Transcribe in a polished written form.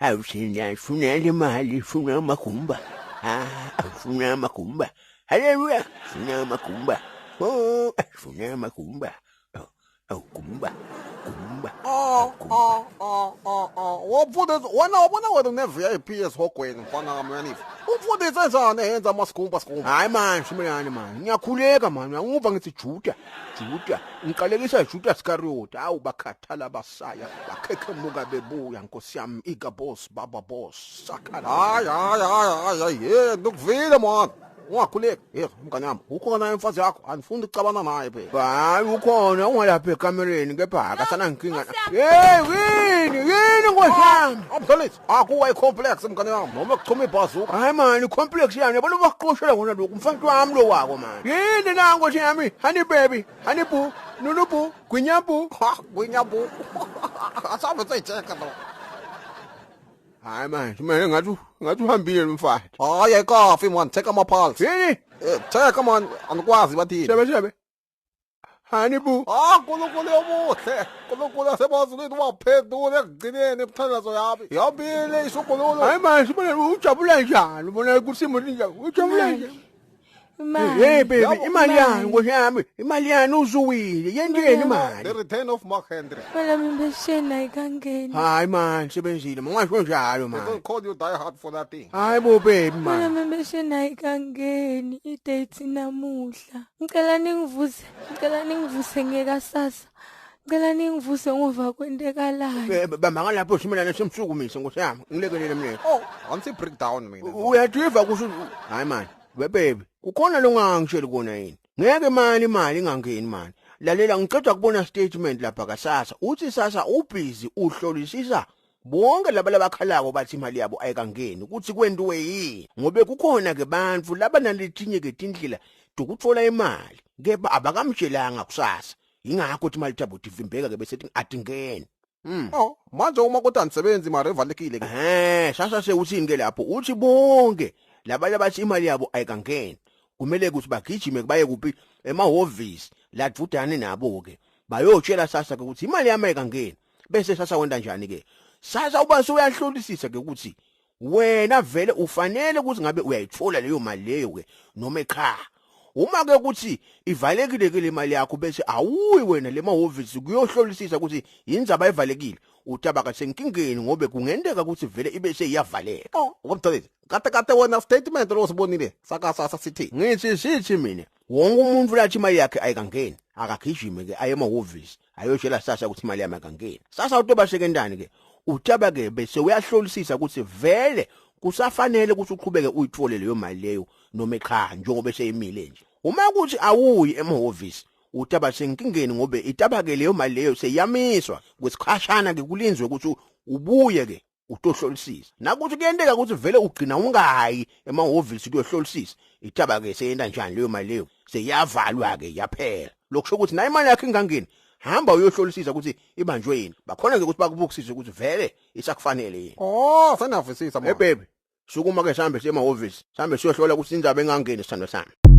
awusina funa le mali funa amakumba funa amakumba haleluya funa amakumba funa amakumba kumba wabona wena une-VIP esihogweni mfana kamyanifu umfundise njani eyenza amasikumba sikumba hayi mani simelani mani ngiyakhuleka mani anguva ngithi juda ngiqalekisa juda Iskariyoti awu bakhathala basaya bakhekemuka bebuya nkosi yami igabos baba boss sakhala hayi ndokuvile mani ungakhuleki mngane wami ukhona imfazi yakho andifundi ukucabana naye phela hayi ukhona ungalapha ekamereni kepha akasanankinga yini nkosi yami abdolisi akuwa i-complex mngane wami noma kuchuma ibhazuka hayi mani i-complex yani yabona bakuqoshela ngona lokhu mfana wami lo wako mani yini na nkosi yami honey baby honey boo nunu boo gwinyabu asabe seyijeka lo hayi mani simele ngathi uhambile lo mfana hayi ayikafi mani check amapulse yini check mani andikwazi bathini sebe honey boo nkulunkulu yobuhle nkulunkulu yasemazulwini waphendula ekugcineni emthandazo yami yabile ishugululo hayi mani simele ujabula njani ubona ukuthi simo sinjani ujabula njani hey baby imali yani nkosi yami imali yani uzuwile yendeni imali the return of Mark Henry Wala membership ayikangeni. hayi mani sebenzile mangasho njalo they mani don't call you die hard for that thing hayi bo baby Wala mani membership ayikangeni i-date namuhla. Ngicela ningivuse ngekasasa. Ngicela ningivuse ngova kwentekalayo. bamba ngalapho simelane semsukumise nkosi yami ngilekelele mina ansi breakdown mina uyajiva kusho hayi mani baby kukhona lo ngangishela kona yini ngeke imali ingangeni mani lalela ngicela kubona statement lapha kasasa uthi sasa ubhizi uhlolisisa bonke laba labakhalako bathi imali yabo ayikangeni ukuthi kwenziwe yini ngobe kukhona ke bantfu labanaletinye ke tindlela dokuthola imali kepha abakamtshelanga kusasa ingakho ukuthi imali yabo ivimbeka ke bese atingeni manje uma kodwa anisebenzi mara evalekile ke sasa sewuthini ke lapho uthi bonke labanye bathi imali yabo ayikangeni kumele ukuthi bagijime baye kuphi emahhovisi la dvudane nabo ke bayotshela sasa ke ukuthi imali yami ayikangeni bese sasa wenda njani ke sasa uba sewuyahlolisisa ke ukuthi wena vele ufanele ukuthi ngabe uyayithola leyo mali leyo ke noma echa uma ke ukuthi ivalekile ke le mali yakho bese awuyi wena le mahhovisi kuyohlolisisa ukuthi yinzaba evalekile utabaka senkingeni ngobe kungendeka ukuthi vele ibe seyiyavaleka ubabdolisi kade wena statement lo sibonile sakasasa sithi sithi mina wonke umuntu lathi imali yakhe ayikangeni akagijime ke aye emahhovisi ayotshela sasa ukuthi imali yami ayikangeni sasa utoba sekendani ke utaba ke bese uyahlolisisa ukuthi vele kusafanele ukuthi uqhubeke uyithole leyo mali leyo noma cha njengoba seyimile nje uma kuthi awuyi emahhovisi utaba senkingeni ngobe itabake leyo mali leyo seyamiswa kwesikhashana ke kulinzwe ukuthi ubuye ke utohlolisisa nakuthi kuyenteka ukuthi vele ugcina ungayi emahhovisi kuyohlolisisa itaba ke seyenda njani leyo mali leyo seyavalwa ke yaphela lokusho ukuthi na imali yakhe ingangeni hamba uyohlolisisa ukuthi ibanjwe yini bakhona ke ukuthi bakubukisise ukuthi vele isakufanele yini senavisisa baby sukuma ke sihambe siye emahhovisi sihambe siyohlola ukuthi inzaba engangeni sithando sami